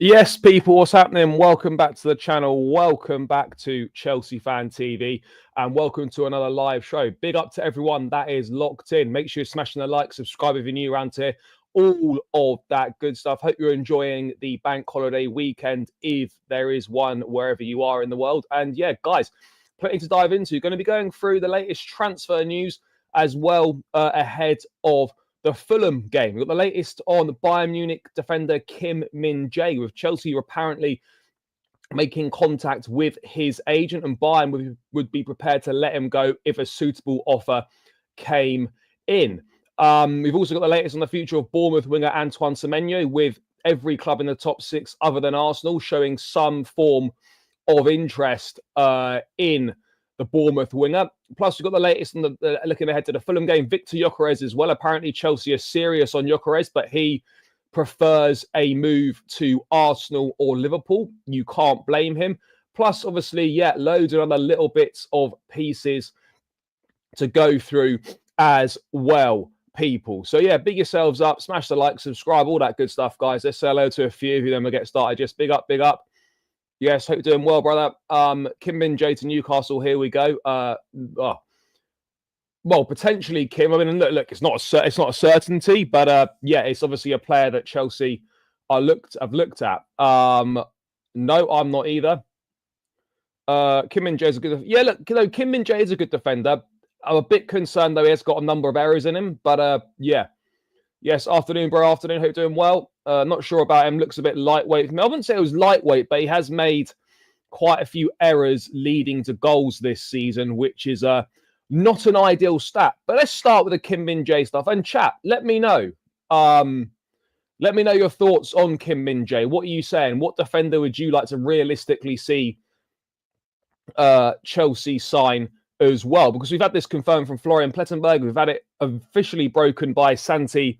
Yes, people, what's happening? Welcome back to the channel. Welcome back to Chelsea Fan TV and welcome to another live show. Big up to everyone that is locked in. Make sure you're smashing the like, subscribe if you're new around here. All of that good stuff. Hope you're enjoying the bank holiday weekend, if there is one wherever you are in the world. And yeah, guys, plenty to dive into. Going to be going through the latest transfer news as well ahead of the Fulham game. We've got the latest on Bayern Munich defender Kim Min-jae, with Chelsea apparently making contact with his agent, and Bayern would be prepared to let him go if a suitable offer came in. We've also got the latest on the future of Bournemouth winger Antoine Semenyo, with every club in the top six other than Arsenal showing some form of interest in the Bournemouth winger. Plus, we've got the latest on looking ahead to the Fulham game. Victor Gyökeres as well. Apparently, Chelsea are serious on Gyökeres, but he prefers a move to Arsenal or Liverpool. You can't blame him. Plus, obviously, yeah, loads of other little bits of pieces to go through as well, people. So, yeah, big yourselves up. Smash the like, subscribe, all that good stuff, guys. Let's say hello to a few of you, then we'll get started. Just big up, big up. Yes, hope you're doing well, brother. Kim Min-jae to Newcastle. Here we go. Well, potentially Kim. I mean, look, it's not a certainty, but yeah, it's obviously a player that Chelsea have looked at. No, I'm not either. Kim Min-jae is a good. Yeah, look, Kim Min-jae is a good defender. I'm a bit concerned though; he has got a number of errors in him. But yeah. Yes, afternoon, bro. Afternoon. Hope you're doing well. Not sure about him. Looks a bit lightweight. I wouldn't say it was lightweight, but he has made quite a few errors leading to goals this season, which is not an ideal stat. But let's start with the Kim Min-jae stuff. And chat, let me know. Let me know your thoughts on Kim Min-jae. What are you saying? What defender would you like to realistically see Chelsea sign as well? Because we've had this confirmed from Florian Plettenberg. We've had it officially broken by Santi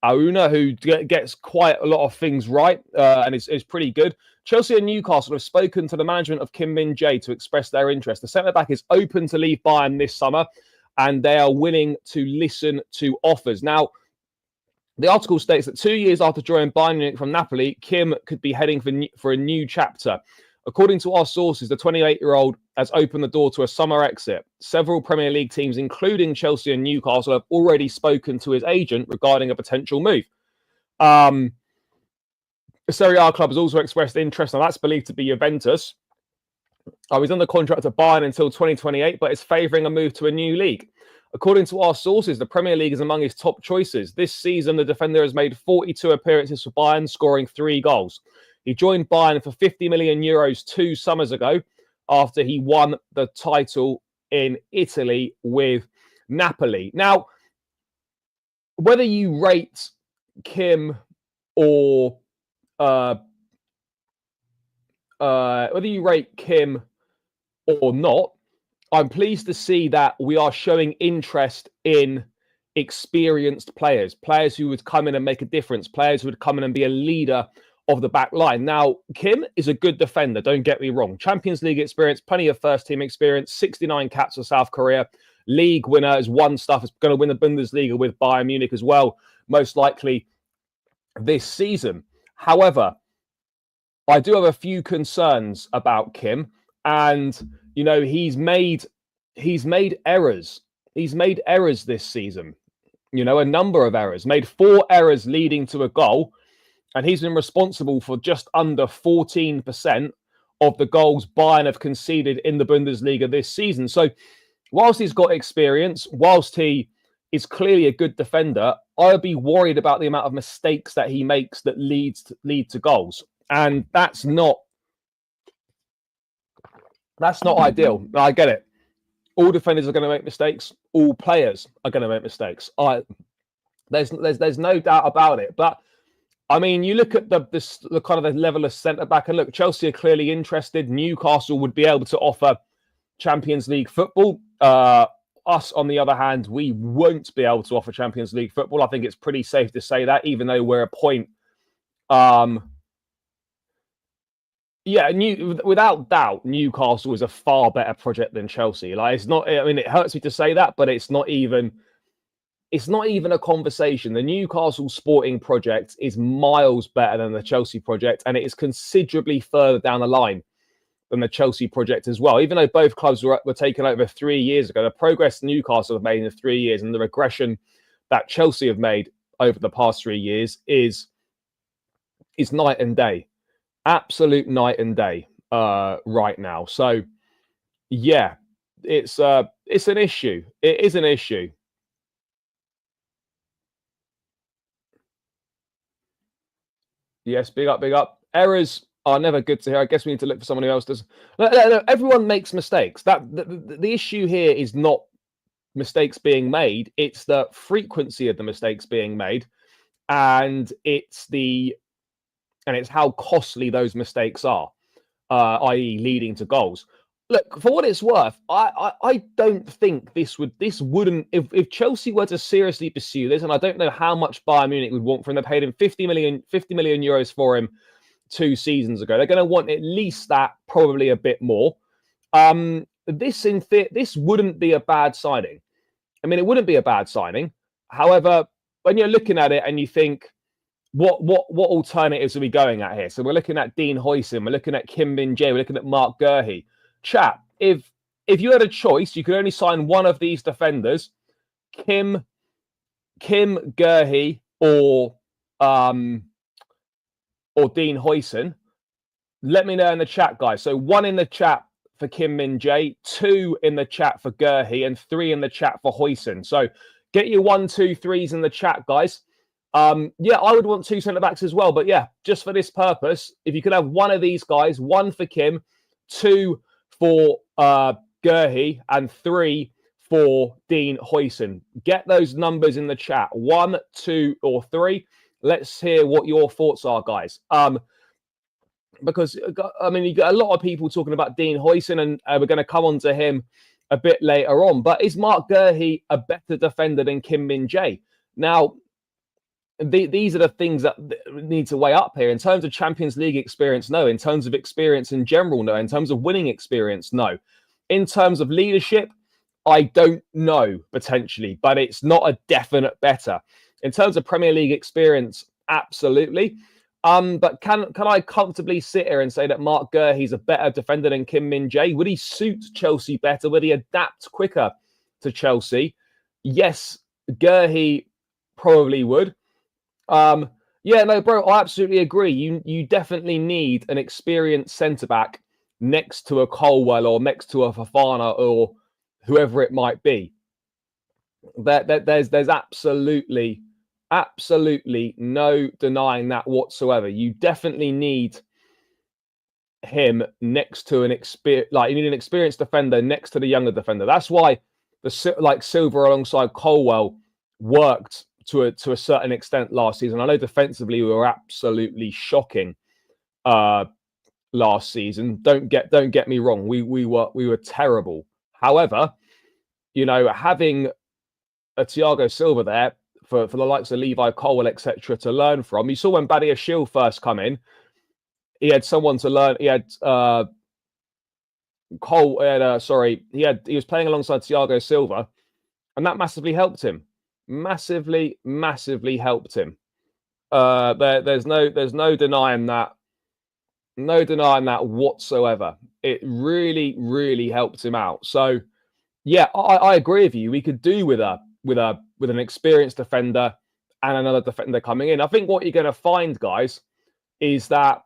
Auna, who gets quite a lot of things right and is pretty good. Chelsea and Newcastle have spoken to the management of Kim Min-jae to express their interest. The centre-back is open to leave Bayern this summer, and they are willing to listen to offers. Now, the article states that 2 years after joining Bayern Munich from Napoli, Kim could be heading for a new chapter. According to our sources, the 28-year-old has opened the door to a summer exit. Several Premier League teams, including Chelsea and Newcastle, have already spoken to his agent regarding a potential move. The Serie A club has also expressed interest, and that's believed to be Juventus. He's under contract at Bayern until 2028, but is favouring a move to a new league. According to our sources, the Premier League is among his top choices. This season, the defender has made 42 appearances for Bayern, scoring 3 goals. He joined Bayern for 50 million euros 2 summers ago after he won the title in Italy with Napoli. Now, whether you rate Kim or not, I'm pleased to see that we are showing interest in experienced players who would come in and make a difference, players who would come in and be a leader of the back line. Now, Kim is a good defender, don't get me wrong. Champions League experience, plenty of first-team experience, 69 caps for South Korea. League winner, has won stuff, is going to win the Bundesliga with Bayern Munich as well, most likely this season. However, I do have a few concerns about Kim, and, you know, he's made errors. He's made errors this season, you know, a number of errors, made 4 errors leading to a goal. And he's been responsible for just under 14% of the goals Bayern have conceded in the Bundesliga this season. So whilst he's got experience, whilst he is clearly a good defender, I would be worried about the amount of mistakes that he makes that lead to goals. And that's not ideal. I get it. All defenders are going to make mistakes. All players are going to make mistakes. There's no doubt about it. But I mean, you look at the kind of the level of centre-back, and look, Chelsea are clearly interested. Newcastle would be able to offer Champions League football. Us, on the other hand, we won't be able to offer Champions League football. I think it's pretty safe to say that, even though we're a point. Yeah, without doubt, Newcastle is a far better project than Chelsea. Like, it's not. I mean, it hurts me to say that, but it's not even it's not even a conversation. The Newcastle Sporting project is miles better than the Chelsea project, and it is considerably further down the line than the Chelsea project as well. Even though both clubs were taken over 3 years ago, the progress Newcastle have made in the 3 years and the regression that Chelsea have made over the past 3 years is night and day. Absolute night and day right now. So, yeah, it's an issue. It is an issue. Yes, big up, big up. Errors are never good to hear. I guess we need to look for someone who else does. No, everyone makes mistakes. The issue here is not mistakes being made; it's the frequency of the mistakes being made, and it's how costly those mistakes are, i.e., leading to goals. Look, for what it's worth, I don't think this wouldn't if Chelsea were to seriously pursue this, and I don't know how much Bayern Munich would want from him. They paid him 50 million euros for him 2 seasons ago. They're going to want at least that, probably a bit more. This wouldn't be a bad signing. I mean, it wouldn't be a bad signing. However, when you're looking at it and you think, what alternatives are we going at here? So we're looking at Dean Huijsen, we're looking at Min-jae, we're looking at Mark Gyökeres. Chat, if you had a choice, you could only sign one of these defenders, Kim, Gyökeres, or Dean Huijsen. Let me know in the chat, guys. So 1 in the chat for Min-jae, 2 in the chat for Gyökeres, and 3 in the chat for Huijsen. So get your 1, 2, 3s in the chat, guys. Yeah, I would want 2 centre-backs as well. But yeah, just for this purpose, if you could have 1 of these guys, 1 for Kim, 2 for Gyökeres, and 3 for Dean Huijsen. Get those numbers in the chat. 1, 2, or 3. Let's hear what your thoughts are, guys. Because, I mean, you got a lot of people talking about Dean Huijsen, and we're going to come on to him a bit later on. But is Mark Gyökeres a better defender than Min-jae? Now, these are the things that need to weigh up here. In terms of Champions League experience, no. In terms of experience in general, no. In terms of winning experience, no. In terms of leadership, I don't know, potentially, but it's not a definite better. In terms of Premier League experience, absolutely. But can I comfortably sit here and say that Mark Gyökeres is a better defender than Min-jae? Would he suit Chelsea better? Would he adapt quicker to Chelsea? Yes, Gyökeres probably would. Yeah, no, bro, I absolutely agree. You definitely need an experienced centre-back next to a Colwell or next to a Fofana or whoever it might be. There's absolutely no denying that whatsoever. You definitely need him next to you need an experienced defender next to the younger defender. That's why Silva alongside Colwell worked to a certain extent last season. I know defensively we were absolutely shocking last season. Don't get me wrong. We were terrible. However, having a Thiago Silva there for the likes of Levi Colwell, etc., to learn from. You saw when Badiashile first come in, he had someone to learn. He had he was playing alongside Thiago Silva, and that massively helped him. Massively helped him. There's no denying that. No denying that whatsoever. It really helped him out. So yeah, I agree with you. We could do with an experienced defender and another defender coming in. I think what you're going to find, guys, is that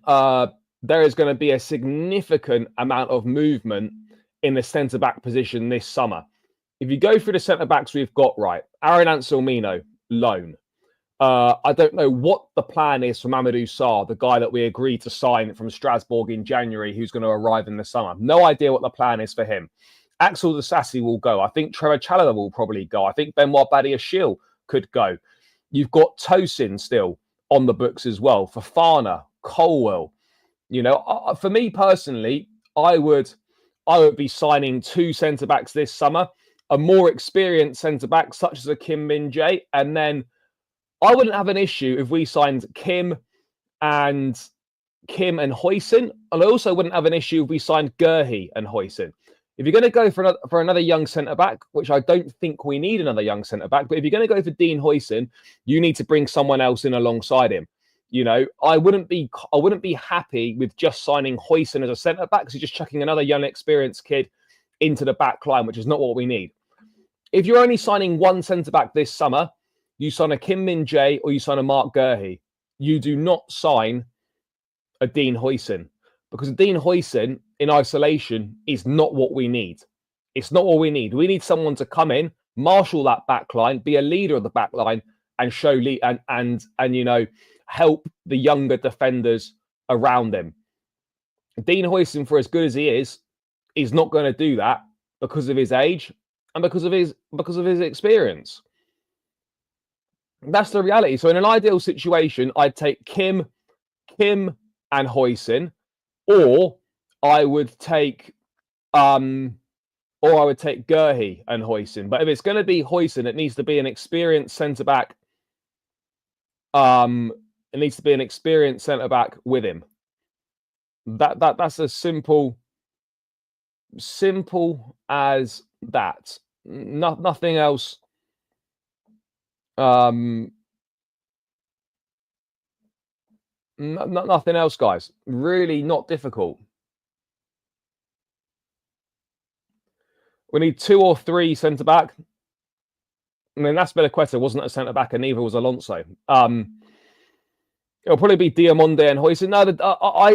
there is going to be a significant amount of movement in the centre-back position this summer. If you go through the centre-backs we've got, right, Aaron Anselmino, loan. I don't know what the plan is for Mamadou Sarr, the guy that we agreed to sign from Strasbourg in January, who's going to arrive in the summer. No idea what the plan is for him. Axel Disasi will go. I think Trevor Chalobah will probably go. I think Benoit Badiashile could go. You've got Tosin still on the books as well. Fofana, Colwell. For me personally, I would be signing 2 centre-backs this summer. A more experienced centre-back, such as a Min-jae, and then I wouldn't have an issue if we signed Kim and Huijsen, and I also wouldn't have an issue if we signed Gyökeres and Huijsen. If you're going to go for another young centre-back, which I don't think we need another young centre-back, but if you're going to go for Dean Huijsen, you need to bring someone else in alongside him. You know, I wouldn't be happy with just signing Huijsen as a centre-back because you're just chucking another young, experienced kid into the back line, which is not what we need. If you're only signing one centre-back this summer, you sign a Min-jae or you sign a Mark Gyökeres. You do not sign a Dean Huijsen, because Dean Huijsen in isolation is not what we need. It's not what we need. We need someone to come in, marshal that back line, be a leader of the back line, and show and you know, help the younger defenders around him. Dean Huijsen, for as good as he is not going to do that because of his age and because of his experience. That's the reality. So in an ideal situation, I'd take Kim and Huijsen, or I would take Gyökeres and Huijsen. But if it's going to be Huijsen, it needs to be an experienced centre back. It needs to be an experienced centre back with him. That's as simple as that. Nothing else. Nothing else, guys. Really not difficult. We need 2 or 3 centre back. I mean, Gyökeres wasn't a centre back, and neither was Alonso. It'll probably be Diamonde and Huijsen. No,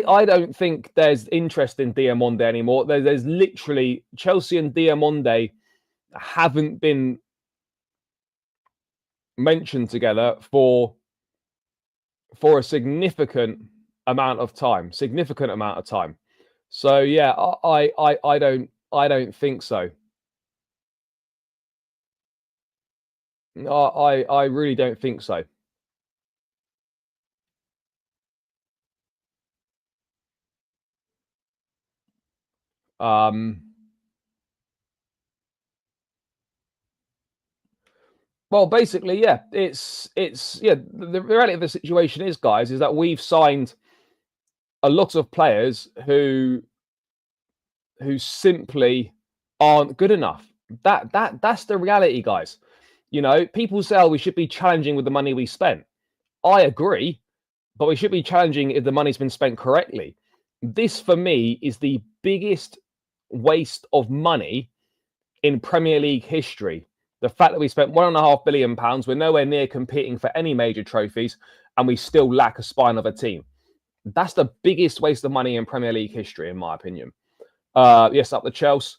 I don't think there's interest in Diamonde anymore. There's literally Chelsea and Diamonde haven't been mentioned together for a significant amount of time. So yeah, I don't think so. I really don't think so. Well, basically, yeah, it's yeah. The reality of the situation is, guys, is that we've signed a lot of players who simply aren't good enough. That's the reality, guys. You know, people say, oh, we should be challenging with the money we spent. I agree, but we should be challenging if the money's been spent correctly. This, for me, is the biggest waste of money in Premier League history. The fact that we spent £1.5 billion, we're nowhere near competing for any major trophies, and we still lack a spine of a team. That's the biggest waste of money in Premier League history, in my opinion. Yes, up the Chelsea.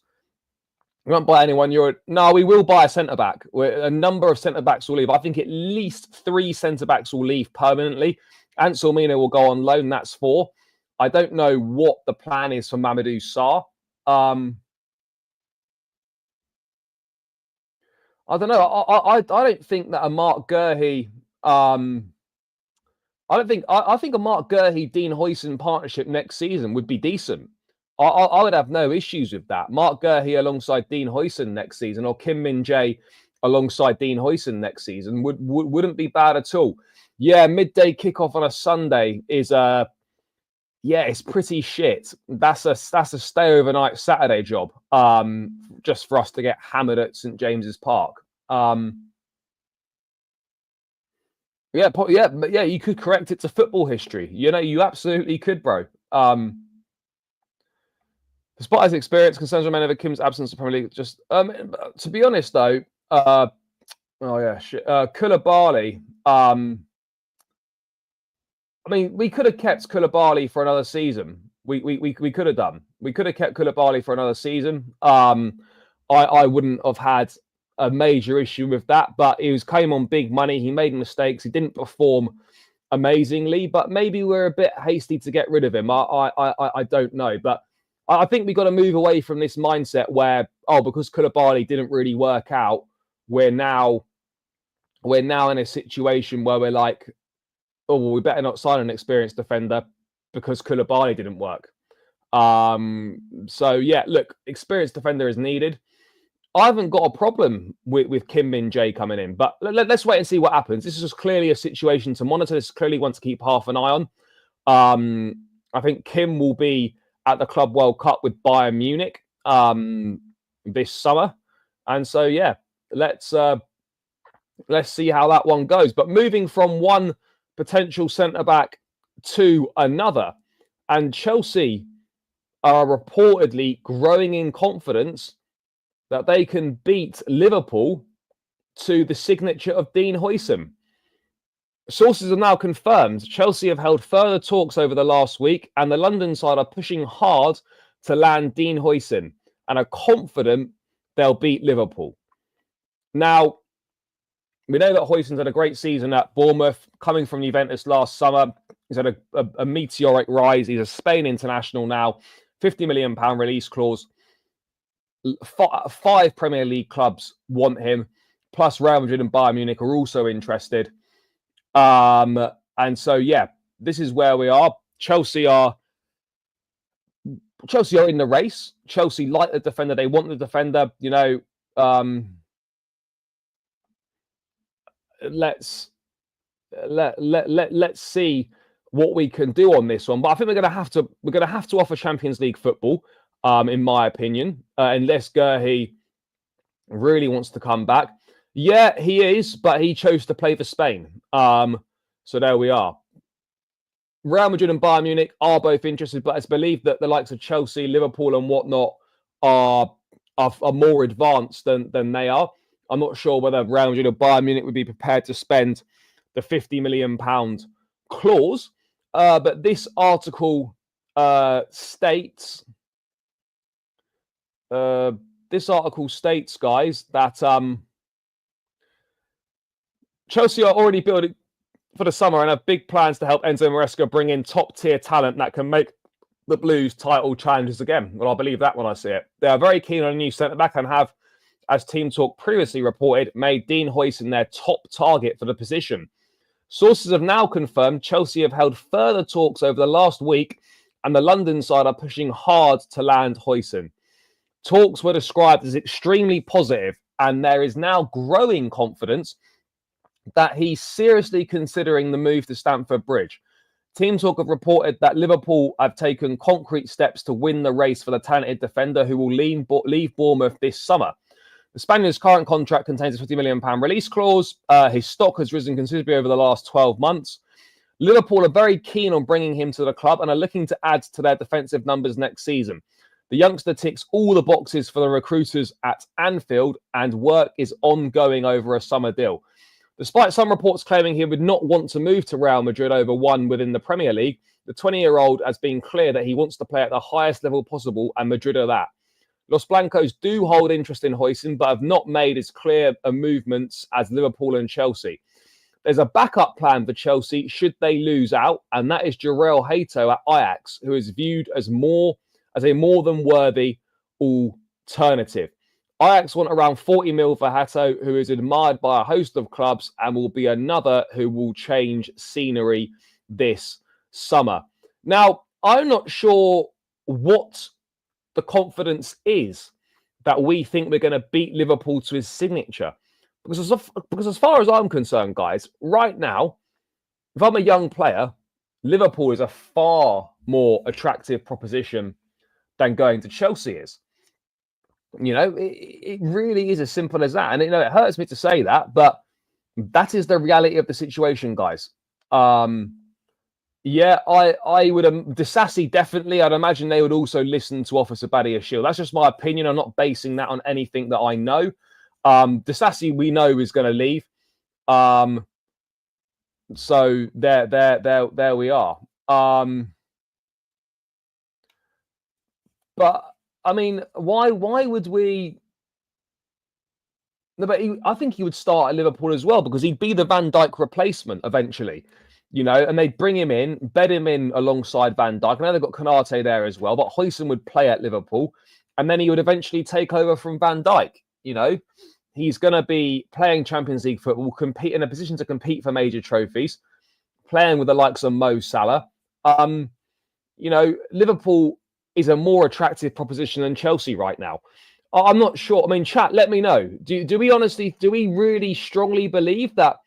We won't buy anyone. No, we will buy a centre-back. A number of centre-backs will leave. I think at least 3 centre-backs will leave permanently. Semenyo will go on loan. That's 4. I don't know what the plan is for Mamadou Sarr. I don't know. I don't think that a Mark Gyökeres. I think a Mark Gyökeres Dean Huijsen partnership next season would be decent. I would have no issues with that. Mark Gyökeres alongside Dean Huijsen next season, or Kim Min-jae alongside Dean Huijsen next season wouldn't be bad at all. Yeah, midday kickoff on a Sunday is yeah, it's pretty shit. That's a stay overnight Saturday job. Just for us to get hammered at St James's Park. Yeah, you could correct it to football history. You know, you absolutely could, bro. Despite his experience, concerns remain over Kim's absence of Premier League. Just to be honest, though, Koulibaly. I mean, we could have kept Koulibaly for another season. We could have done. We could have kept Koulibaly for another season. I wouldn't have had a major issue with that, but he came on big money. He made mistakes. He didn't perform amazingly, but maybe we're a bit hasty to get rid of him. I don't know, but I think we've got to move away from this mindset where, oh, because Koulibaly didn't really work out, we're now in a situation where we're like, oh, well, we better not sign an experienced defender because Koulibaly didn't work. So yeah, look, experienced defender is needed. I haven't got a problem with Kim Min-jae coming in, but let's wait and see what happens. This is just clearly a situation to monitor. This is clearly one to keep half an eye on. I think Kim will be at the Club World Cup with Bayern Munich. this summer. And so, yeah, let's see how that one goes. But moving from one potential centre-back to another, and Chelsea are reportedly growing in confidence that they can beat Liverpool to the signature of Dean Huijsen. Sources have now confirmed Chelsea have held further talks over the last week, and the London side are pushing hard to land Dean Huijsen and are confident they'll beat Liverpool. Now, we know that Huijsen's had a great season at Bournemouth, coming from Juventus last summer. He's had a meteoric rise. He's a Spain international now, £50 million release clause. 5 Premier League clubs want him, plus Real Madrid and Bayern Munich are also interested. And so, yeah, this is where we are. Chelsea are in the race. Chelsea like the defender. They want the defender. You know, let's see what we can do on this one. But I think we're going to have to offer Champions League football, in my opinion, unless Gyökeres really wants to come back. Yeah, he is, but he chose to play for Spain. So there we are. Real Madrid and Bayern Munich are both interested, but it's believed that the likes of Chelsea, Liverpool, and whatnot are more advanced than they are. I'm not sure whether Real Madrid or Bayern Munich would be prepared to spend the £50 million clause. But this article states, guys, that Chelsea are already building for the summer and have big plans to help Enzo Maresca bring in top-tier talent that can make the Blues title challenges again. Well, I believe that when I see it. They are very keen on a new centre-back and have, as Team Talk previously reported, made Dean Huijsen their top target for the position. Sources have now confirmed Chelsea have held further talks over the last week, and the London side are pushing hard to land Huijsen. Talks were described as extremely positive, and there is now growing confidence that he's seriously considering the move to Stamford Bridge. Team Talk have reported that Liverpool have taken concrete steps to win the race for the talented defender who will leave Bournemouth this summer. The Spaniard's current contract contains a £50 million release clause. His stock has risen considerably over the last 12 months. Liverpool are very keen on bringing him to the club and are looking to add to their defensive numbers next season. The youngster ticks all the boxes for the recruiters at Anfield, and work is ongoing over a summer deal. Despite some reports claiming he would not want to move to Real Madrid over one within the Premier League, the 20-year-old has been clear that he wants to play at the highest level possible, and Madrid are that. Los Blancos do hold interest in Huijsen, but have not made as clear movements as Liverpool and Chelsea. There's a backup plan for Chelsea should they lose out, and that is Jarell Hato at Ajax, who is viewed as a more than worthy alternative. Ajax want around 40 mil for Hato, who is admired by a host of clubs and will be another who will change scenery this summer. Now, I'm not sure what the confidence is that we think we're going to beat Liverpool to his signature. Because as far as I'm concerned, guys, right now, if I'm a young player, Liverpool is a far more attractive proposition than going to Chelsea is. You know, it really is as simple as that. And, you know, it hurts me to say that, but that is the reality of the situation, guys. Yeah, I would, Disasi definitely, I'd imagine they would also listen to Officer Badiashile. That's just my opinion. I'm not basing that on anything that I know. Disasi, we know, is going to leave. So there we are. But I mean, why would we? No, but I think he would start at Liverpool as well, because he'd be the Van Dijk replacement eventually, you know, and they'd bring him in, bed him in alongside Van Dijk. I know they've got Konate there as well, but Huijsen would play at Liverpool, and then he would eventually take over from Van Dijk. You know, he's going to be playing Champions League football, compete in a position to compete for major trophies, playing with the likes of Mo Salah. You know, Liverpool is a more attractive proposition than Chelsea right now. I'm not sure. I mean, chat, let me know. Do we really strongly believe that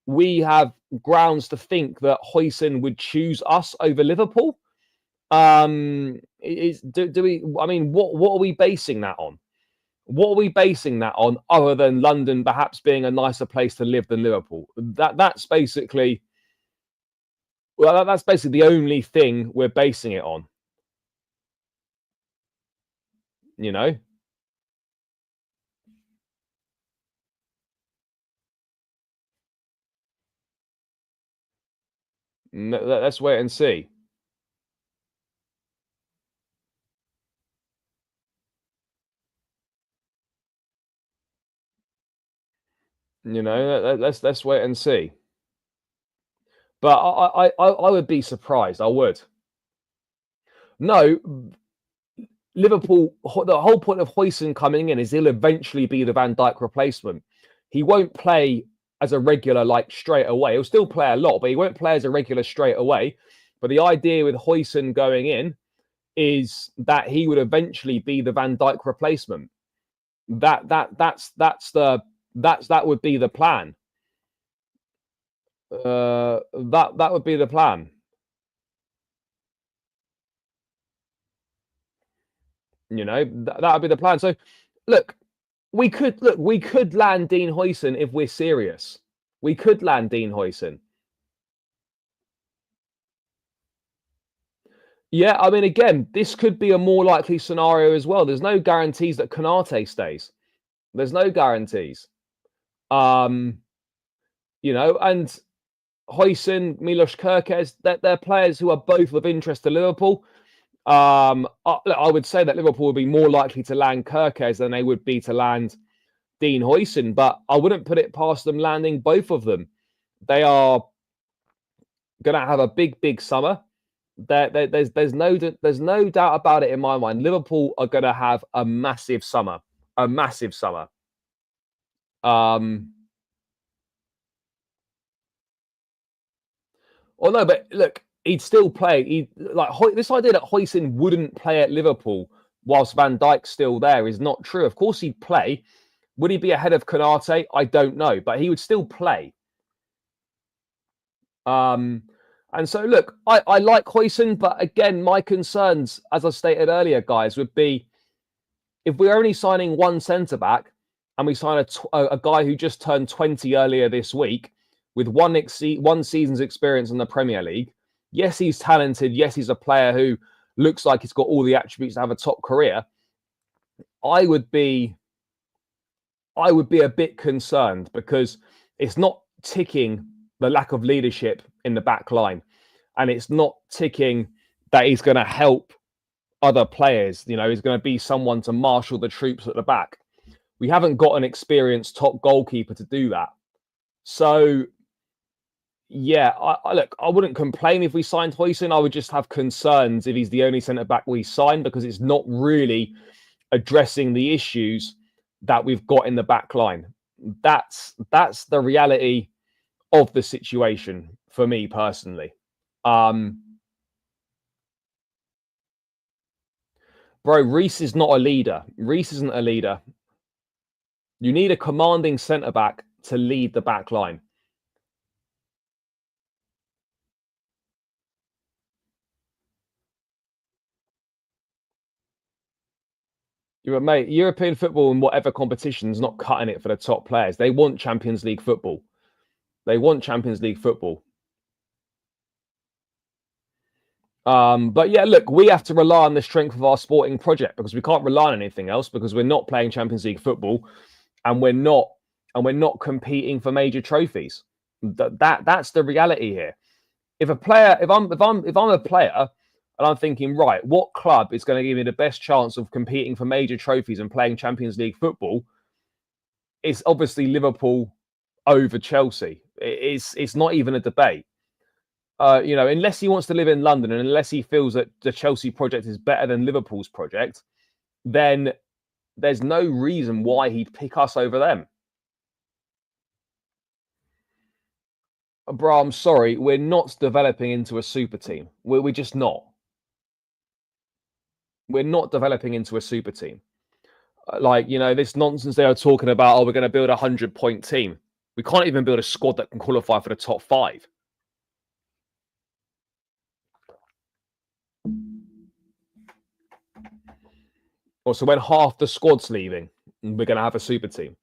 we have grounds to think that Huijsen would choose us over Liverpool? Do we? I mean, what are we basing that on? What are we basing that on, other than London perhaps being a nicer place to live than Liverpool? That's basically, well, that's basically the only thing we're basing it on. You know, let's wait and see. You know, let's wait and see. But I would be surprised. I would. No, Liverpool. The whole point of Huijsen coming in is he'll eventually be the Van Dijk replacement. He won't play as a regular like straight away. He'll still play a lot, but he won't play as a regular straight away. But the idea with Huijsen going in is that he would eventually be the Van Dijk replacement. That would be the plan. That would be the plan. You know, that would be the plan. So, look, we could land Dean Huijsen if we're serious. We could land Dean Huijsen. Yeah, I mean, again, this could be a more likely scenario as well. There's no guarantees that Konate stays. There's no guarantees. Um, you know, and Huijsen, Milos Gyökeres, they're players who are both of interest to Liverpool. I would say that Liverpool would be more likely to land Gyökeres than they would be to land Dean Huijsen, but I wouldn't put it past them landing both of them. They are going to have a big summer. There's no doubt about it in my mind. Liverpool are going to have a massive summer, a massive summer. Well, no, but look, he'd still play. This idea that Huijsen wouldn't play at Liverpool whilst Van Dijk's still there is not true. Of course, he'd play. Would he be ahead of Konate? I don't know, but he would still play. And so, look, I like Huijsen, but again, my concerns, as I stated earlier, guys, would be if we're only signing one centre back and we sign a guy who just turned 20 earlier this week with one season's experience in the Premier League. Yes, he's talented. Yes, he's a player who looks like he's got all the attributes to have a top career. I would be a bit concerned because it's not ticking the lack of leadership in the back line, and it's not ticking that he's going to help other players. You know, he's going to be someone to marshal the troops at the back. We haven't got an experienced top goalkeeper to do that. So, yeah, I wouldn't complain if we signed Huijsen. I would just have concerns if he's the only centre back we sign, because it's not really addressing the issues that we've got in the back line. That's the reality of the situation for me personally. Bro, Reece is not a leader. Reece isn't a leader. You need a commanding centre back to lead the back line. Mate, European football in whatever competition is not cutting it for the top players. They want Champions League football. They want Champions League football. But yeah, look, we have to rely on the strength of our sporting project, because we can't rely on anything else, because we're not playing Champions League football, and we're not competing for major trophies. That's the reality here. If I'm a player and I'm thinking, right, what club is going to give me the best chance of competing for major trophies and playing Champions League football? It's obviously Liverpool over Chelsea. It's not even a debate. You know, unless he wants to live in London and unless he feels that the Chelsea project is better than Liverpool's project, then there's no reason why he'd pick us over them. Bro, I'm sorry, we're not developing into a super team. We're just not. We're not developing into a super team. Like, you know, this nonsense they are talking about, oh, we're going to build a 100-point team. We can't even build a squad that can qualify for the top 5. Or so when half the squad's leaving, we're going to have a super team.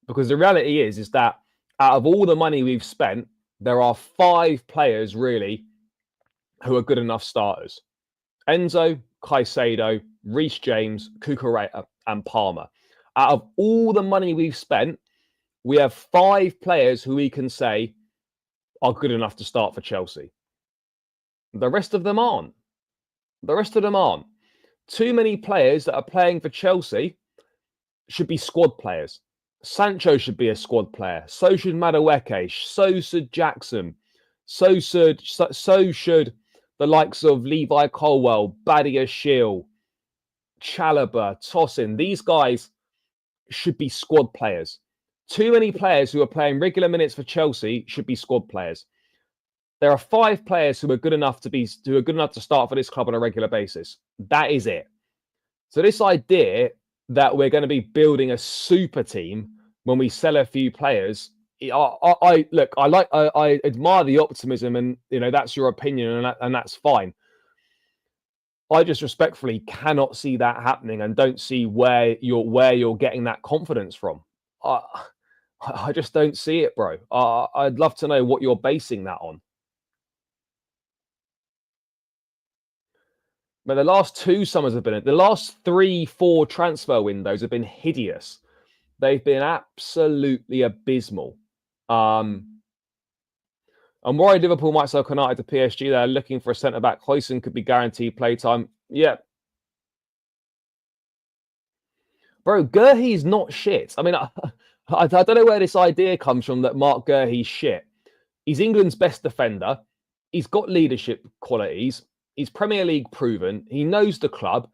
Because the reality is that out of all the money we've spent, there are 5 players really who are good enough starters. Enzo, Caicedo, Reece James, Cucurella, and Palmer. Out of all the money we've spent, we have 5 players who we can say are good enough to start for Chelsea. The rest of them aren't. The rest of them aren't. Too many players that are playing for Chelsea should be squad players. Sancho should be a squad player. So should Madueke. So should Jackson. So should the likes of Levi Colwell, Badia Shield, Chalobah, Tosin. These guys should be squad players. Too many players who are playing regular minutes for Chelsea should be squad players. There are 5 players who are good enough to start for this club on a regular basis. That is it. So this idea that we're going to be building a super team when we sell a few players, I admire the optimism, and that's your opinion, and that's fine. I just respectfully cannot see that happening, and don't see where you're getting that confidence from. I just don't see it, bro. I'd love to know what you're basing that on. But the last 2 summers have been, the last 3-4 transfer windows have been hideous. They've been absolutely abysmal. I'm worried Liverpool might sell Konate to PSG. They're looking for a centre-back. Huijsen could be guaranteed playtime. Yeah. Bro, Gyökeres not shit. I mean, I don't know where this idea comes from that Mark Gyökeres shit. He's England's best defender. He's got leadership qualities. He's Premier League proven. He knows the club.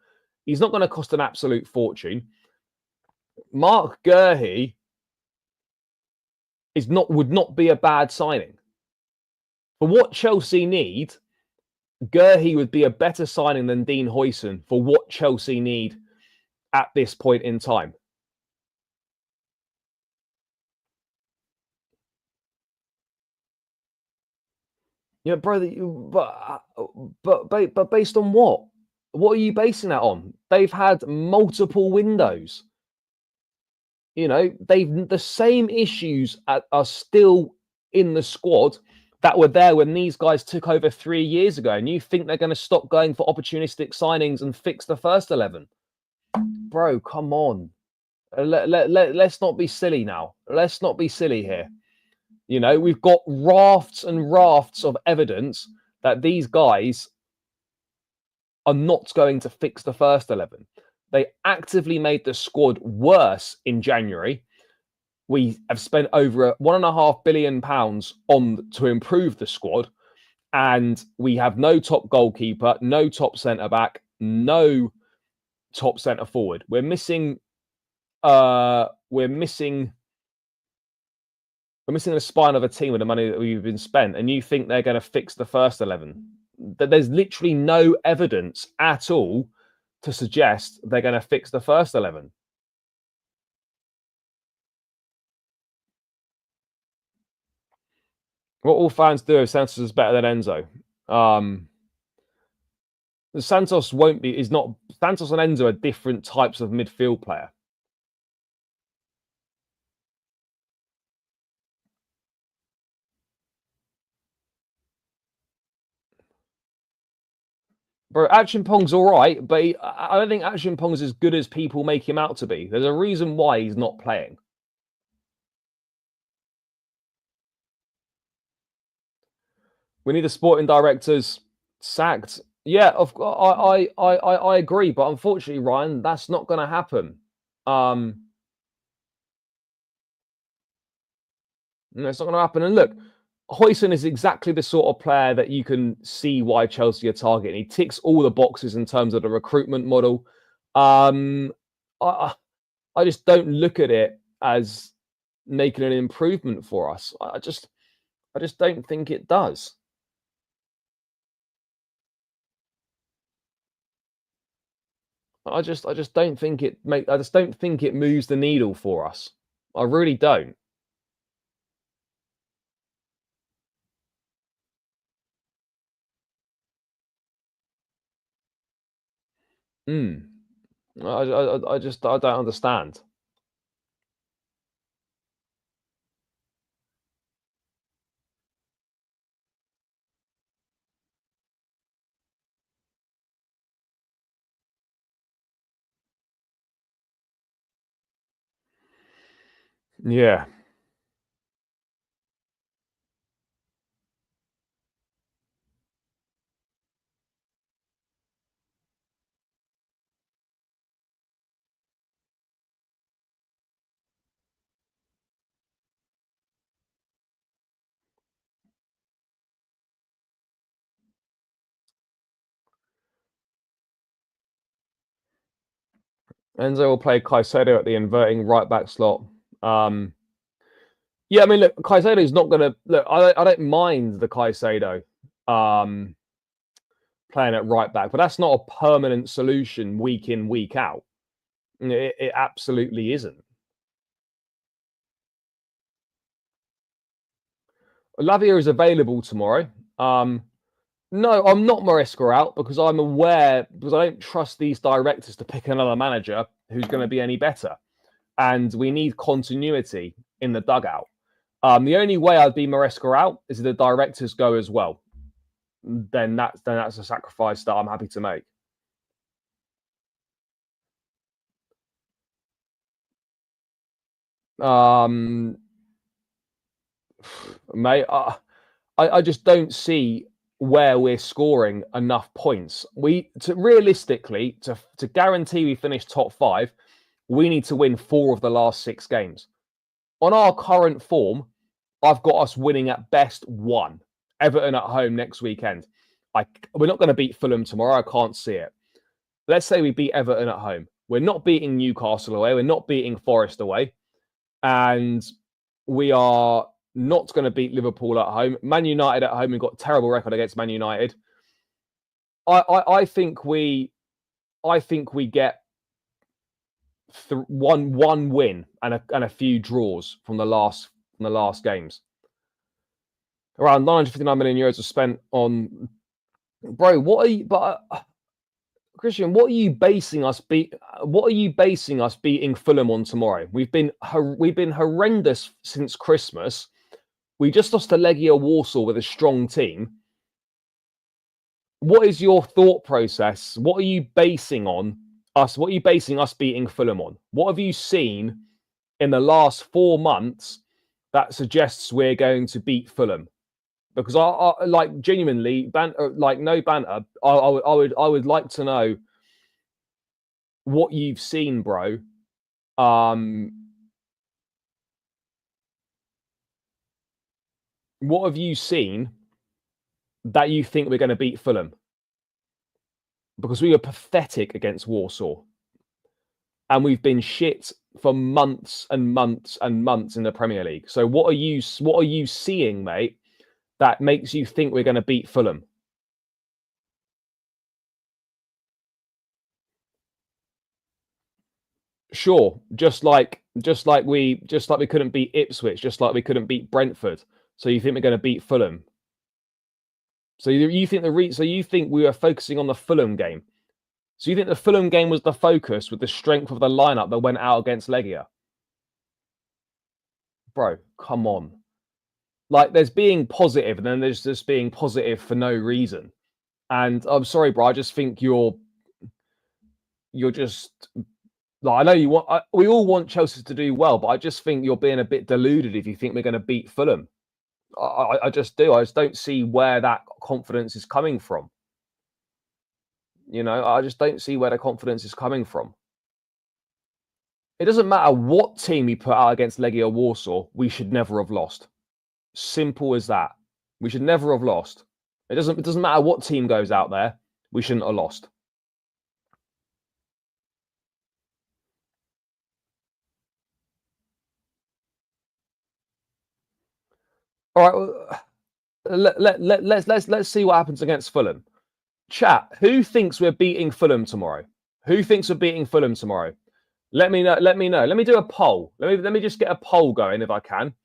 He's not going to cost an absolute fortune. Mark Gyökeres would not be a bad signing. For what Chelsea need, Gyökeres would be a better signing than Dean Huijsen for what Chelsea need at this point in time. Yeah, brother, but based on what? What are you basing that on? They've had multiple windows. The same issues are still in the squad that were there when these guys took over 3 years ago. And you think they're going to stop going for opportunistic signings and fix the first 11? Bro, come on. Let's not be silly now. Let's not be silly here. We've got rafts and rafts of evidence that these guys are not going to fix the first 11. They actively made the squad worse in January. We have spent over £1.5 billion to improve the squad, and we have no top goalkeeper, no top centre back, no top centre forward. We're missing the spine of a team with the money that we've been spent, and you think they're going to fix the first 11? There's literally no evidence at all to suggest they're going to fix the first 11. What all fans do if Santos is better than Enzo. Santos and Enzo are different types of midfield player. Bro, Achimpong's all right, but I don't think Achimpong's as good as people make him out to be. There's a reason why he's not playing. We need the sporting directors sacked. Yeah, I agree, but unfortunately, Ryan, that's not going to happen. It's not going to happen. And look, Huijsen is exactly the sort of player that you can see why Chelsea are targeting. He ticks all the boxes in terms of the recruitment model. I just don't look at it as making an improvement for us. I just don't think it does. I just don't think it moves the needle for us. I really don't. I don't understand. Yeah. Enzo will play Caicedo at the inverting right back slot. Yeah, I mean, look, Caicedo's not going to look. I don't mind the Caicedo playing at right back, but that's not a permanent solution week in, week out. It absolutely isn't. Lavia is available tomorrow. No, I'm not Maresca out because I'm aware, because I don't trust these directors to pick another manager who's going to be any better. And we need continuity in the dugout. The only way I'd be Maresca out is if the directors go as well. Then that's a sacrifice that I'm happy to make. Mate, I just don't see where we're scoring enough points. Realistically to guarantee we finish top 5, we need to win 4 of the last 6 games. On our current form, I've got us winning at best 1. Everton at home next weekend. We're not going to beat Fulham tomorrow. I can't see it. Let's say we beat Everton at home. We're not beating Newcastle away. We're not beating Forest away. And we are not going to beat Liverpool at home. Man United at home, we've got a terrible record against Man United. I think we get one win and a few draws from the last games. Around 959 million euros are spent on. Bro, what are you? But Christian, what are you basing us beating Fulham on tomorrow? We've been horrendous since Christmas. We just lost to Legia Warsaw with a strong team. What is your thought process? What are you basing on us? What are you basing us beating Fulham on? What have you seen in the last 4 months that suggests we're going to beat Fulham? Because I like genuinely, no banter. I would like to know what you've seen, bro. What have you seen that you think we're going to beat Fulham? Because we were pathetic against Warsaw, and we've been shit for months and months and months in the Premier League. So what are you seeing, mate, that makes you think we're going to beat Fulham? Sure, just like we couldn't beat Ipswich, just like we couldn't beat Brentford. So you think we're going to beat Fulham? So you think we were focusing on the Fulham game? So you think the Fulham game was the focus with the strength of the lineup that went out against Legia? Bro, come on. Like, there's being positive, and then there's just being positive for no reason. And I'm sorry, bro. I just think you're just like, I know you want. We all want Chelsea to do well, but I just think you're being a bit deluded if you think we're going to beat Fulham. I just do. I just don't see where that confidence is coming from. I just don't see where the confidence is coming from. It doesn't matter what team we put out against Legia Warsaw, we should never have lost. Simple as that. We should never have lost. It doesn't matter what team goes out there, we shouldn't have lost. All right, let's see what happens against Fulham. Chat, who thinks we're beating Fulham tomorrow? Who thinks we're beating Fulham tomorrow? Let me know. Let me know. Let me do a poll. Let me just get a poll going if I can.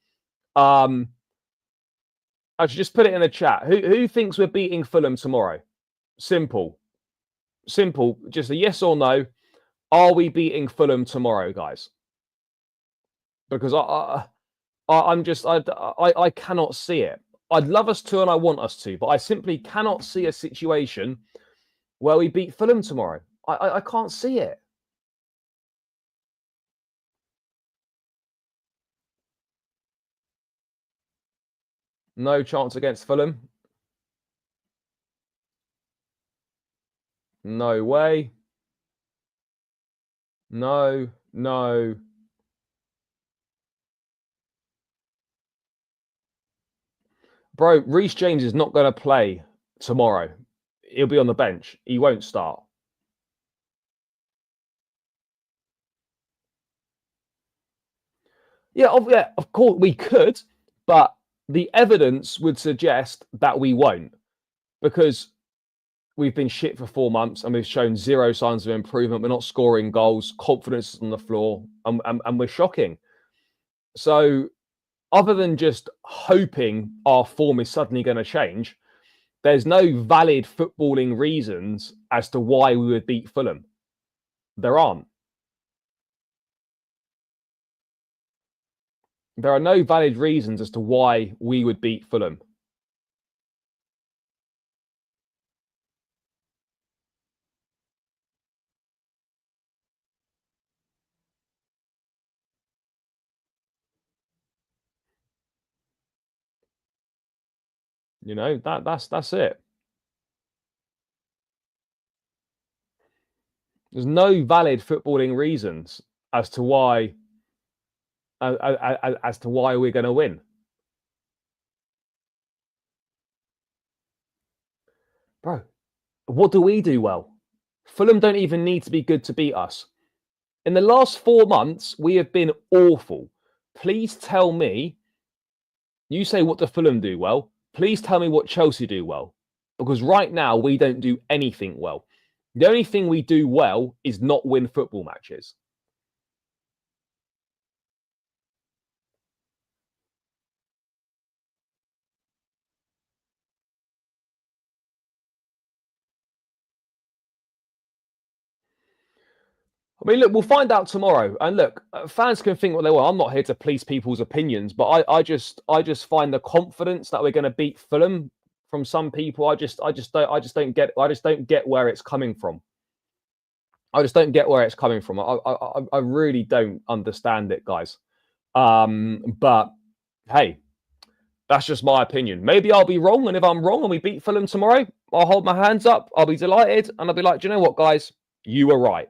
I should just put it in the chat. Who thinks we're beating Fulham tomorrow? Simple. Just a yes or no. Are we beating Fulham tomorrow, guys? Because I cannot see it. I'd love us to and I want us to, but I simply cannot see a situation where we beat Fulham tomorrow. I can't see it. No chance against Fulham. No way. No. Bro, Reece James is not going to play tomorrow. He'll be on the bench. He won't start. Yeah, of course we could, but the evidence would suggest that we won't, because we've been shit for 4 months and we've shown zero signs of improvement. We're not scoring goals. Confidence is on the floor, and we're shocking. So other than just hoping our form is suddenly going to change, there's no valid footballing reasons as to why we would beat Fulham. There aren't. There are no valid reasons as to why we would beat Fulham. You know, that's it. There's no valid footballing reasons as to why we're going to win. Bro, what do we do well? Fulham don't even need to be good to beat us. In the last 4 months, we have been awful. Please tell me, you say what do Fulham do well? Please tell me what Chelsea do well. Because right now, we don't do anything well. The only thing we do well is not win football matches. I mean, look, we'll find out tomorrow. And look, fans can think what they want. I'm not here to police people's opinions, but I just find the confidence that we're going to beat Fulham from some people. I just don't get where it's coming from. I just don't get where it's coming from. I really don't understand it, guys. But hey, that's just my opinion. Maybe I'll be wrong, and if I'm wrong and we beat Fulham tomorrow, I'll hold my hands up. I'll be delighted, and I'll be like, do you know what, guys? You were right.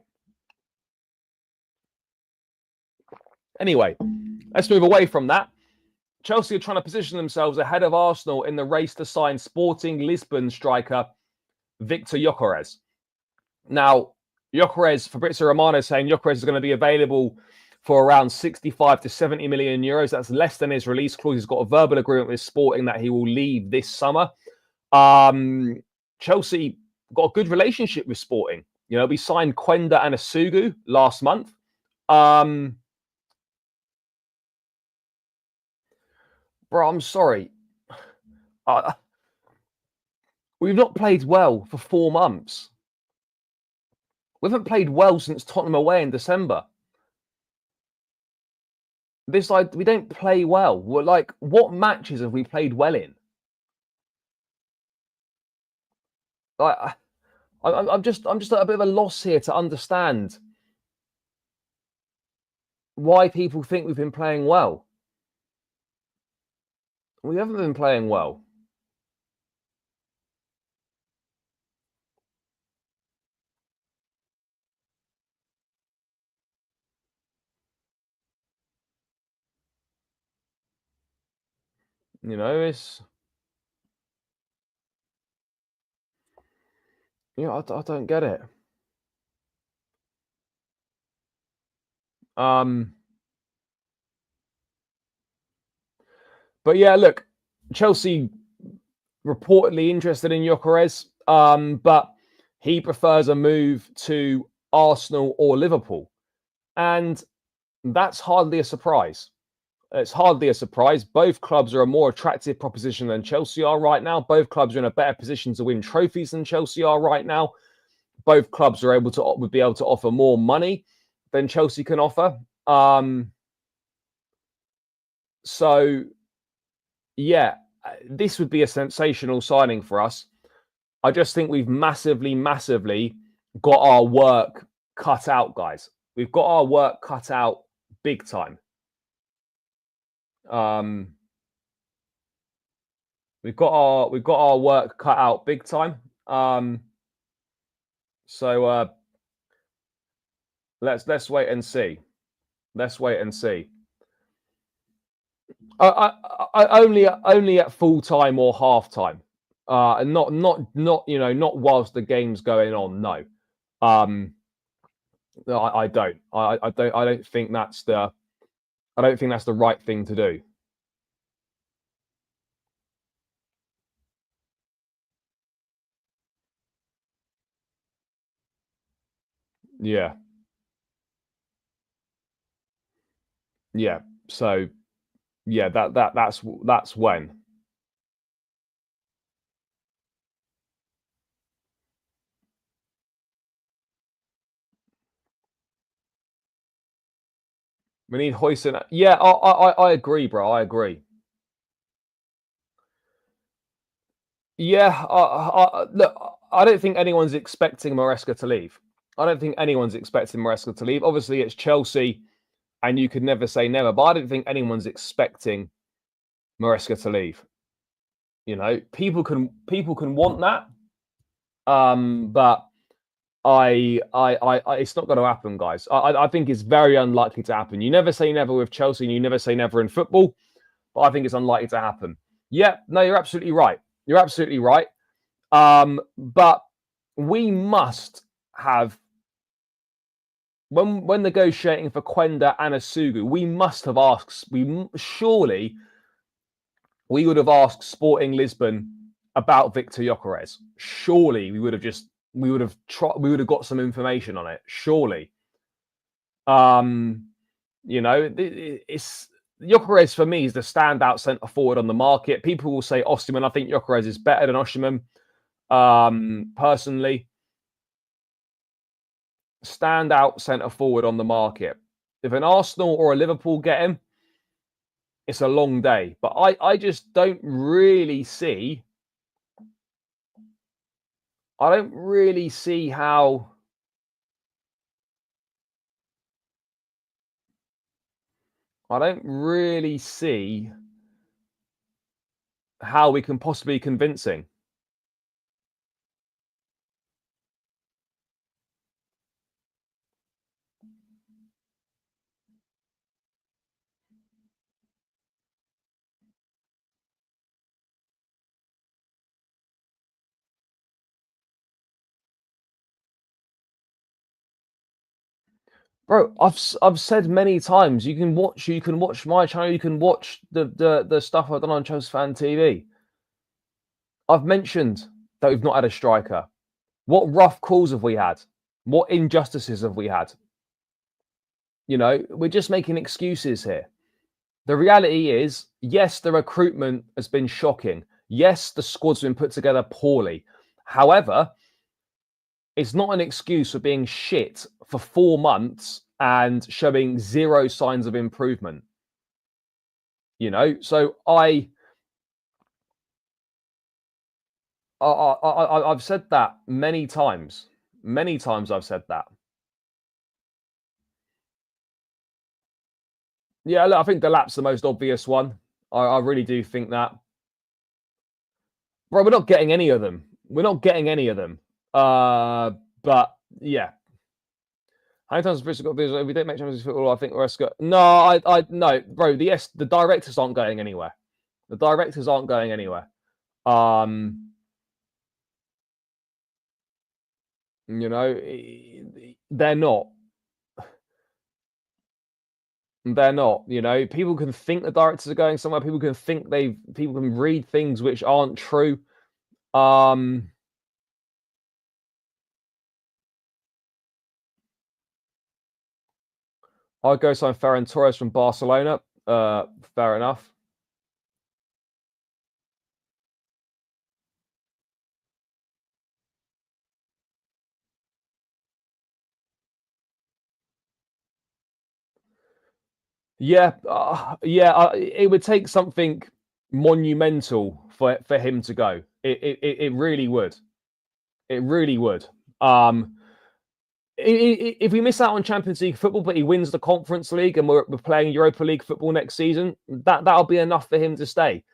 Anyway, let's move away from that. Chelsea are trying to position themselves ahead of Arsenal in the race to sign Sporting Lisbon striker Victor Gyökeres. Now, Gyökeres, Fabrizio Romano is saying Gyökeres is going to be available for around 65 to 70 million euros. That's less than his release clause. He's got a verbal agreement with Sporting that he will leave this summer. Chelsea got a good relationship with Sporting. You know, we signed Quenda and Asugu last month. Bro, I'm sorry. We've not played well for 4 months. We haven't played well since Tottenham away in December. We don't play well. We're like, what matches have we played well in? Like, I'm just at a bit of a loss here to understand why people think we've been playing well. We haven't been playing well. You know, it's... You know, I don't get it. But yeah, look, Chelsea reportedly interested in Gyökeres, but he prefers a move to Arsenal or Liverpool. And that's hardly a surprise. It's hardly a surprise. Both clubs are a more attractive proposition than Chelsea are right now. Both clubs are in a better position to win trophies than Chelsea are right now. both clubs are would be able to offer more money than Chelsea can offer. So yeah, this would be a sensational signing for us. I just think we've massively got our work cut out, guys. We've got our work cut out big time. We've got our work cut out big time. So let's wait and see. Let's wait and see. I only at full time or half time. And not not whilst the game's going on. No. No, I don't. I don't think that's the right thing to do. Yeah. Yeah. So yeah, that's when. We need Huijsen. Yeah, I agree, bro. I agree. Yeah, look, I don't think anyone's expecting Maresca to leave. I don't think anyone's expecting Maresca to leave. Obviously, it's Chelsea, and you could never say never. But I don't think anyone's expecting Maresca to leave. You know, people can want that, but it's not going to happen, guys. I think it's very unlikely to happen. You never say never with Chelsea, and you never say never in football, but I think it's unlikely to happen. Yeah, no, you're absolutely right. You're absolutely right. But we must have when negotiating for Quenda and Asugu, we must have asked. Surely we would have asked Sporting Lisbon about Victor Gyökeres. Surely we would have got some information on it. Surely, you know, it's Gyökeres for me is the standout centre forward on the market. People will say Osimhen. I think Gyökeres is better than Osimhen. Personally, standout centre forward on the market. If an Arsenal or a Liverpool get him, it's a long day. But I just don't really see. I don't really see how. I don't really see how we can possibly be convincing. Bro, I've said many times you can watch my channel, you can watch the stuff I've done on Chelsea Fan TV. I've mentioned that we've not had a striker. What rough calls have we had? What injustices have we had? You know, we're just making excuses here. The reality is, yes, the recruitment has been shocking. Yes, the squad's been put together poorly. However, it's not an excuse for being shit for 4 months and showing zero signs of improvement. You know, so I've said that many times. Many times I've said that. Yeah, look, I think Delap's the most obvious one. I really do think that. Bro, we're not getting any of them. We're not getting any of them. But yeah. How many times have Bristol got this? If we don't make Champions League football, I think we're No, no, bro. The directors aren't going anywhere. The directors aren't going anywhere. You know, they're not. They're not. You know, people can think the directors are going somewhere. People can think people can read things which aren't true. I'd go sign Ferran Torres from Barcelona. Fair enough. Yeah, it would take something monumental for him to go. It really would. It really would. If we miss out on Champions League football, but he wins the Conference League and we're playing Europa League football next season, that'll be enough for him to stay.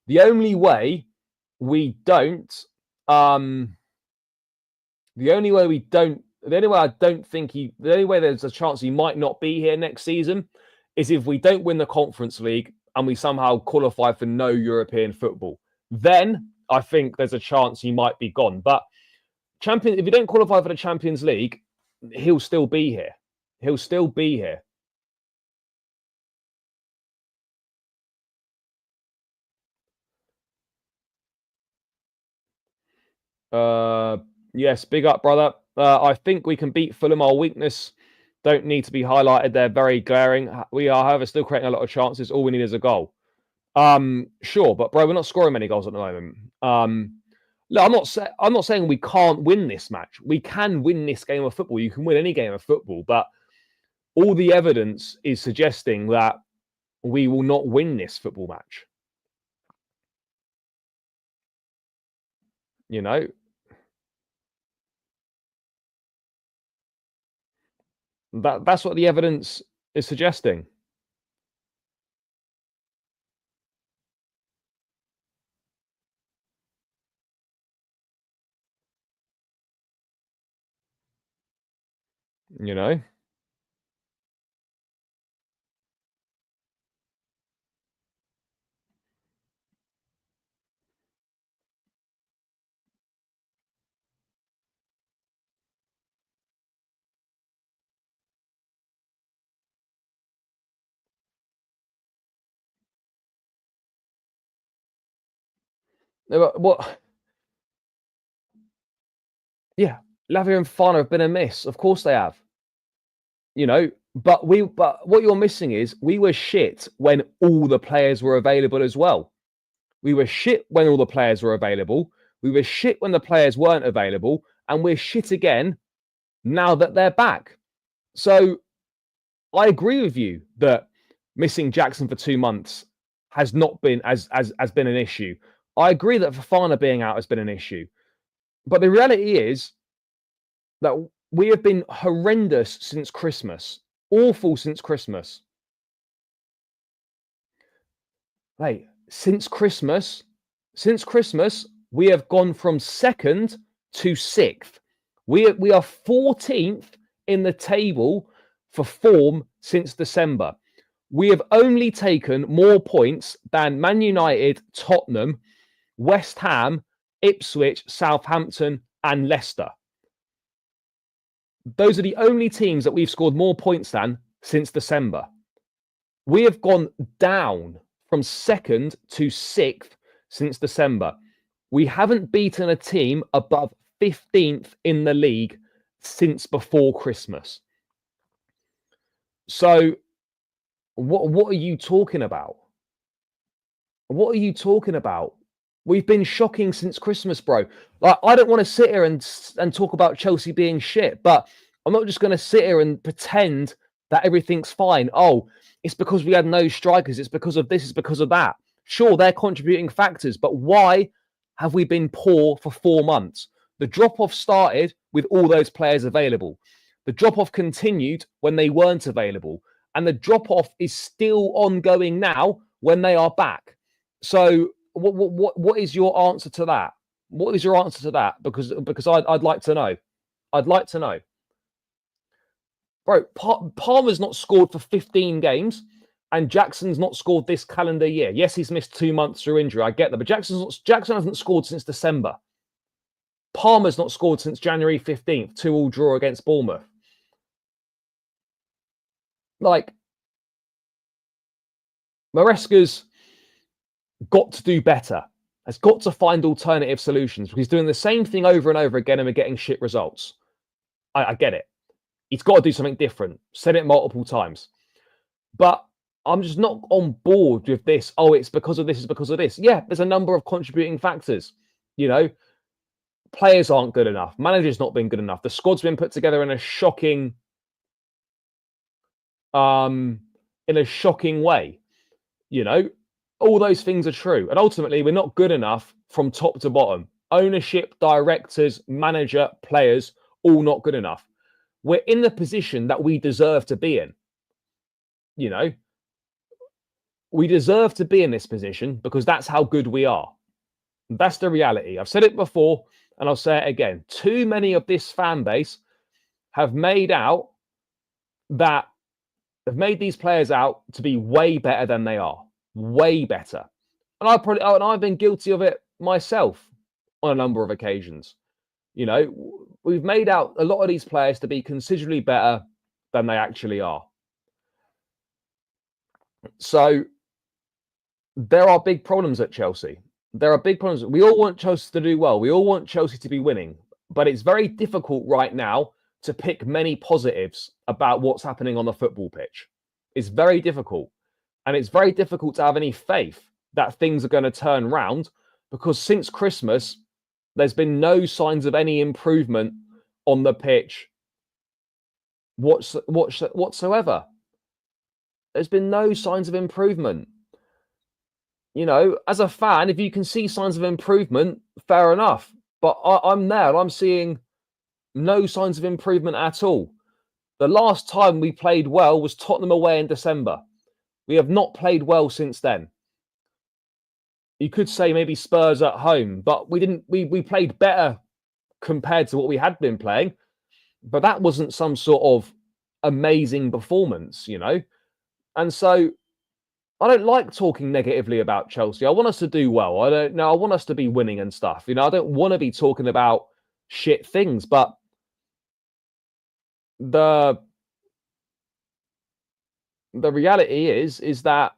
The only way we don't, the only way I don't think the only way there's a chance he might not be here next season is if we don't win the Conference League and we somehow qualify for no European football. Then I think there's a chance he might be gone. But if you don't qualify for the Champions League, he'll still be here. He'll still be here. Yes, big up, brother. I think we can beat Fulham. Our weakness don't need to be highlighted. They're very glaring. We are, however, still creating a lot of chances. All we need is a goal. Sure, but bro, we're not scoring many goals at the moment. Look, I'm not saying we can't win this match. We can win this game of football. You can win any game of football, but all the evidence is suggesting that we will not win this football match. You know, that's what the evidence is suggesting. You know. What? Yeah, Lavia and Fana have been a miss. Of course they have. You know, but what you're missing is we were shit when all the players were available as well. We were shit when all the players were available. We were shit when the players weren't available, and we're shit again now that they're back. So I agree with you that missing Jackson for 2 months has not been as been an issue. I agree that Fafana being out has been an issue. But the reality is that we have been horrendous since Christmas. Awful since Christmas. Hey, since Christmas, we have gone from 2nd to 6th. We are 14th in the table for form since December. We have only taken more points than Man United, Tottenham, West Ham, Ipswich, Southampton, and Leicester. Those are the only teams that we've scored more points than since December. We have gone down from 2nd to 6th since December. We haven't beaten a team above 15th in the league since before Christmas. So, what are you talking about? What are you talking about? We've been shocking since Christmas, bro. Like, I don't want to sit here and talk about Chelsea being shit, but I'm not just going to sit here and pretend that everything's fine. Oh, it's because we had no strikers. It's because of this. It's because of that. Sure, they're contributing factors, but why have we been poor for 4 months? The drop-off started with all those players available. The drop-off continued when they weren't available. And the drop-off is still ongoing now when they are back. So what is your answer to that? What is your answer to that? Because I'd like to know. I'd like to know. Bro, Palmer's not scored for 15 games, and Jackson's not scored this calendar year. Yes, he's missed 2 months through injury. I get that, but Jackson hasn't scored since December. Palmer's not scored since January 15th, 2-2 draw against Bournemouth. Like, Maresca's got to do better. Has got to find alternative solutions because he's doing the same thing over and over again and we're getting shit results. I get it. He's got to do something different. Said it multiple times. But I'm just not on board with this. Oh, it's because of this, it's because of this. Yeah, there's a number of contributing factors. You know, players aren't good enough. Manager's not been good enough. The squad's been put together in a shocking in a shocking way. You know, all those things are true. And ultimately, we're not good enough from top to bottom. Ownership, directors, manager, players, all not good enough. We're in the position that we deserve to be in. You know, we deserve to be in this position because that's how good we are. That's the reality. I've said it before and I'll say it again. Too many of this fan base have made these players out to be way better than they are. Way better. And I've been guilty of it myself on a number of occasions. You know, we've made out a lot of these players to be considerably better than they actually are. So there are big problems at Chelsea. There are big problems. We all want Chelsea to do well. We all want Chelsea to be winning. But it's very difficult right now to pick many positives about what's happening on the football pitch. It's very difficult. And it's very difficult to have any faith that things are going to turn round because since Christmas, there's been no signs of any improvement on the pitch whatsoever. There's been no signs of improvement. You know, as a fan, if you can see signs of improvement, fair enough. But I'm there and I'm seeing no signs of improvement at all. The last time we played well was Tottenham away in December. We have not played well since then. You could say maybe Spurs at home, but we didn't. We played better compared to what we had been playing. But that wasn't some sort of amazing performance, you know. And so I don't like talking negatively about Chelsea. I want us to do well. I want us to be winning and stuff. You know, I don't want to be talking about shit things, but the reality is that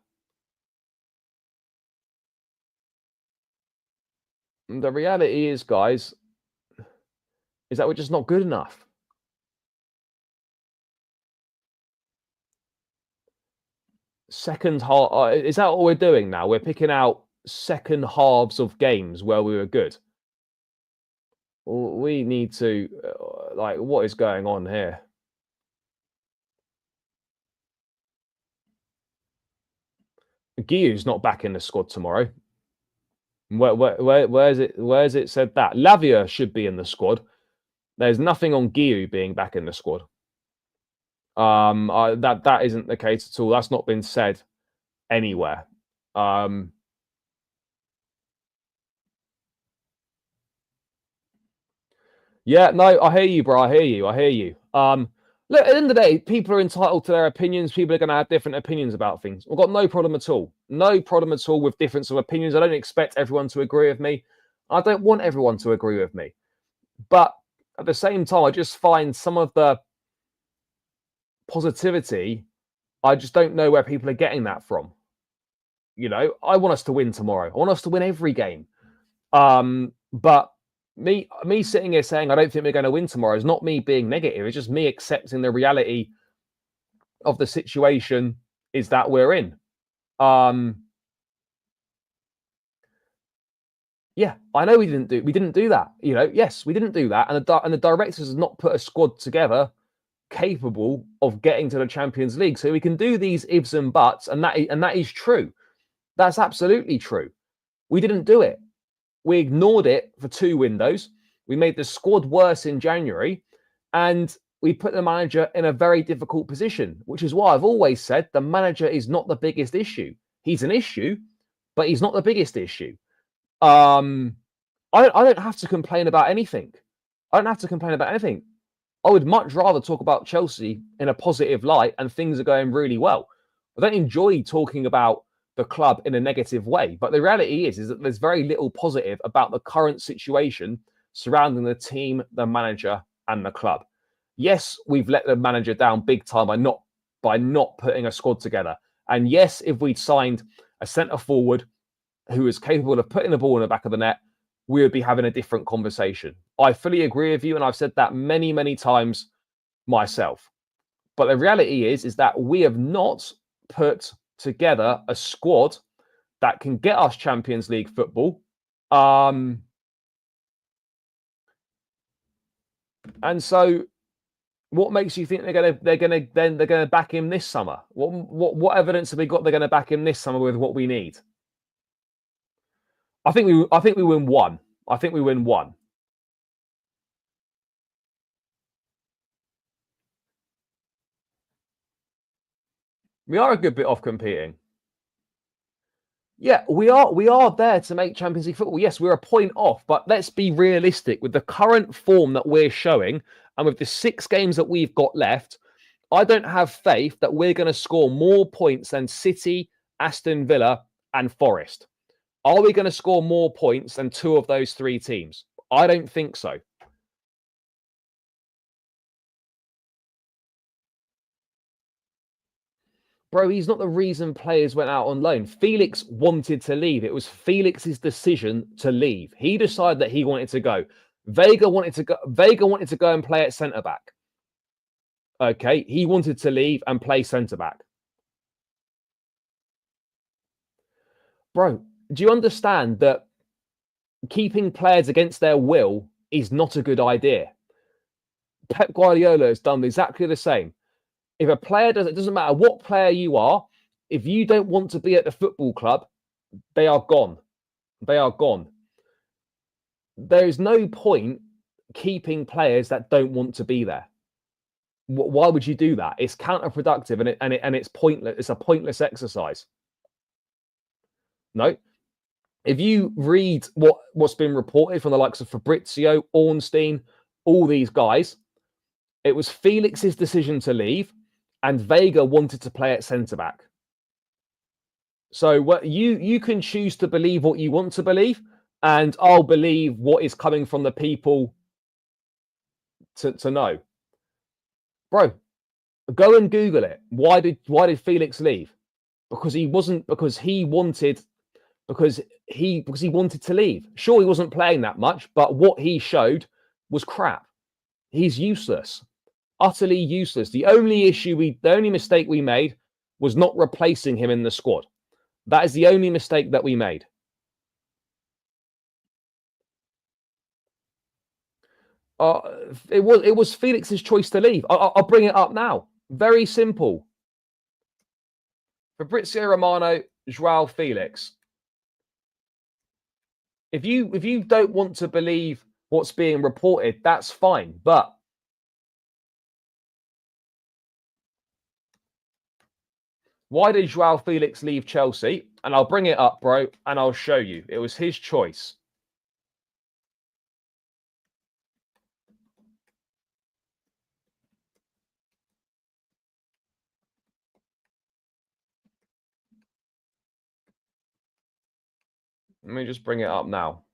the reality is, guys, is that we're just not good enough. Second half, is that what we're doing now? We're picking out second halves of games where we were good. We need to, like, what is going on here? Gyökeres not back in the squad tomorrow. Where's it said that? Lavia should be in the squad. There's nothing on Gyökeres being back in the squad. That isn't the case at all. That's not been said anywhere. Yeah, no, I hear you, bro. I hear you. Look, at the end of the day, people are entitled to their opinions. People are going to have different opinions about things. I've got no problem at all. No problem at all with difference of opinions. I don't expect everyone to agree with me. I don't want everyone to agree with me. But at the same time, I just find some of the positivity, I just don't know where people are getting that from. You know, I want us to win tomorrow. I want us to win every game. But me sitting here saying I don't think we're going to win tomorrow is not me being negative. It's just me accepting the reality of the situation is that we're in. Yeah, I know we didn't do that. You know, yes, we didn't do that, and the directors have not put a squad together capable of getting to the Champions League. So we can do these ifs and buts, and that is true. That's absolutely true. We didn't do it. We ignored it for 2 windows. We made the squad worse in January, and we put the manager in a very difficult position, which is why I've always said the manager is not the biggest issue. He's an issue, but he's not the biggest issue. I don't have to complain about anything. I don't have to complain about anything. I would much rather talk about Chelsea in a positive light and things are going really well. I don't enjoy talking about the club in a negative way, but the reality is that there's very little positive about the current situation surrounding the team, the manager, and the club. Yes, we've let the manager down big time by not putting a squad together. And yes, if we'd signed a centre forward who is capable of putting the ball in the back of the net, we would be having a different conversation. I fully agree with you, and I've said that many, many times myself. But the reality is that we have not put together a squad that can get us Champions League football. And so What makes you think they're gonna back him this summer? What evidence have we got they're gonna back him this summer with what we need? I think we win one. I think we win one. We are a good bit off competing. Yeah, we are there to make Champions League football. Yes, we're a point off, but let's be realistic with the current form that we're showing and with the 6 games that we've got left. I don't have faith that we're going to score more points than City, Aston Villa, and Forest. Are we going to score more points than 2 of those 3 teams? I don't think so. Bro, he's not the reason players went out on loan. Felix wanted to leave. It was Felix's decision to leave. He decided that he wanted to go. Vega wanted to go. Vega wanted to go and play at centre back. Okay, he wanted to leave and play centre back. Bro, do you understand that keeping players against their will is not a good idea? Pep Guardiola has done exactly the same. If a player does, it doesn't matter what player you are, if you don't want to be at the football club, they are gone. They are gone. There is no point keeping players that don't want to be there. Why would you do that? It's counterproductive and it's pointless. It's a pointless exercise. No. If you read what's been reported from the likes of Fabrizio, Ornstein, all these guys, it was Felix's decision to leave, and Vega wanted to play at centre back. So what you can choose to believe what you want to believe, and I'll believe what is coming from the people to know. Bro, go and Google it. Why did Felix leave? Because he wanted to leave. Sure, he wasn't playing that much, but what he showed was crap. He's useless. Utterly useless. The only mistake we made was not replacing him in the squad. That is the only mistake that we made. It was Felix's choice to leave. I'll bring it up now. Very simple. Fabrizio Romano, Joao Felix. If you don't want to believe what's being reported, that's fine. But why did Joao Felix leave Chelsea? And I'll bring it up, bro, and I'll show you. It was his choice. Let me just bring it up now.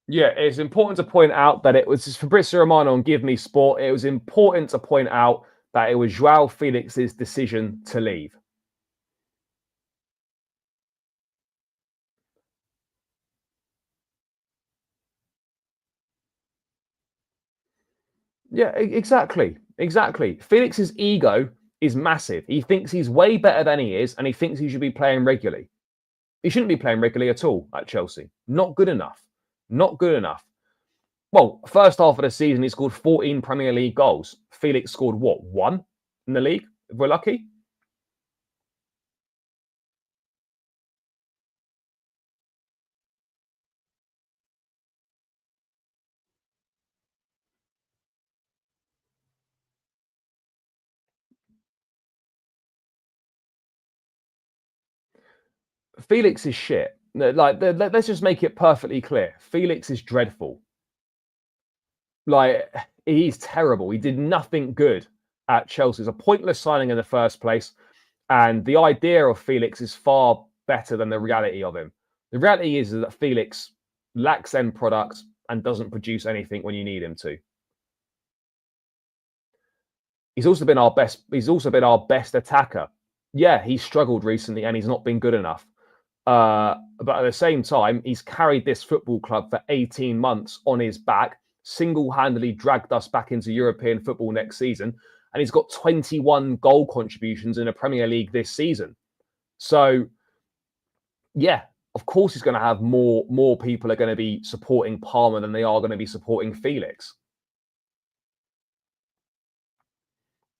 Yeah, it's important to point out that it was Fabrizio Romano on Give Me Sport. It was important to point out that it was Joao Felix's decision to leave. Yeah, exactly. Exactly. Felix's ego is massive. He thinks he's way better than he is, and he thinks he should be playing regularly. He shouldn't be playing regularly at all at Chelsea. Not good enough. Not good enough. Well, first half of the season, he scored 14 Premier League goals. Felix scored what? 1 in the league, if we're lucky? Felix is shit. Like, let's just make it perfectly clear. Felix is dreadful. Like, he's terrible. He did nothing good at Chelsea. It's a pointless signing in the first place. And the idea of Felix is far better than the reality of him. The reality is that Felix lacks end product and doesn't produce anything when you need him to. He's also been our best attacker. Yeah, he's struggled recently and he's not been good enough. But at the same time, he's carried this football club for 18 months on his back, single-handedly dragged us back into European football next season, and he's got 21 goal contributions in the Premier League this season. So, yeah, of course he's going to have more people are going to be supporting Palmer than they are going to be supporting Felix.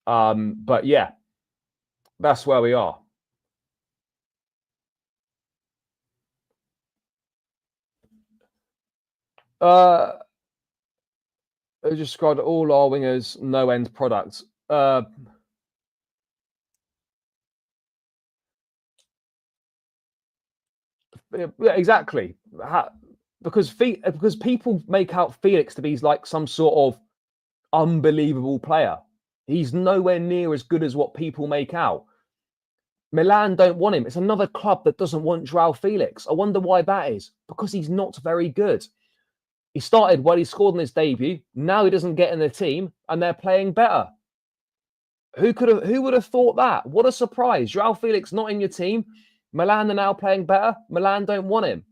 But yeah, that's where we are. I just described all our wingers, no end products. Yeah, exactly. Because people make out Felix to be like some sort of unbelievable player. He's nowhere near as good as what people make out. Milan don't want him. It's another club that doesn't want João Felix. I wonder why that is. Because he's not very good. He started well, he scored in his debut. Now he doesn't get in the team and they're playing better. Who would have thought that? What a surprise. João Felix not in your team. Milan are now playing better. Milan don't want him.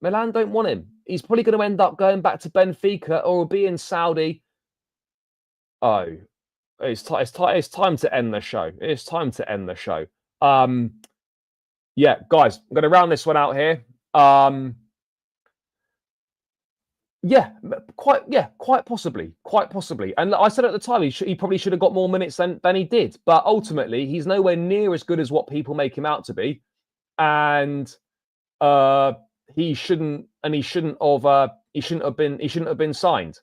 Milan don't want him. He's probably going to end up going back to Benfica or will be in Saudi. Oh, it's time to end the show. It's time to end the show. Yeah, guys, I'm going to round this one out here. Yeah, quite possibly. And I said at the time he probably should have got more minutes than he did. But ultimately, he's nowhere near as good as what people make him out to be, and he shouldn't have been signed.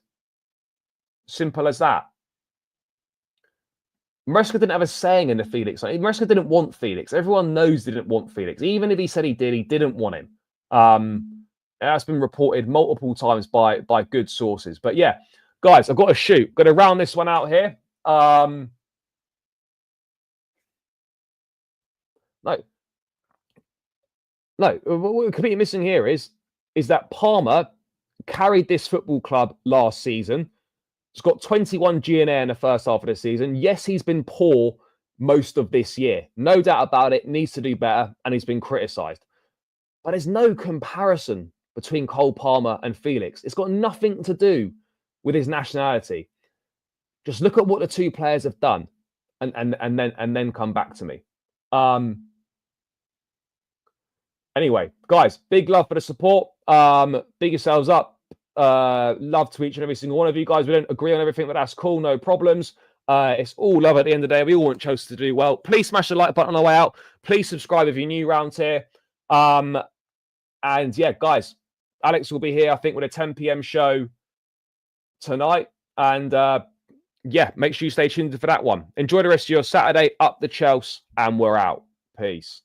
Simple as that. Maresca didn't have a saying in the Felix. Maresca didn't want Felix. Everyone knows he didn't want Felix. Even if he said he did, he didn't want him. That's been reported multiple times by good sources. But yeah, guys, I've got to shoot. Got to round this one out here. No. What we're completely missing here is that Palmer carried this football club last season. He's got 21 GNA in the first half of the season. Yes, he's been poor most of this year. No doubt about it. Needs to do better, and he's been criticised. But there's no comparison between Cole Palmer and Felix. It's got nothing to do with his nationality. Just look at what the two players have done, and then come back to me. Anyway, guys, big love for the support. Big yourselves up. Love to each and every single one of you guys. We don't agree on everything, but that's cool. No problems. It's all love at the end of the day. We all want Chelsea to do well. Please smash the like button on the way out. Please subscribe if you're new around here. And yeah, guys, Alex will be here, I think, with a 10 p.m. show tonight. And yeah, make sure you stay tuned for that one. Enjoy the rest of your Saturday. Up the Chelsea, and we're out. Peace.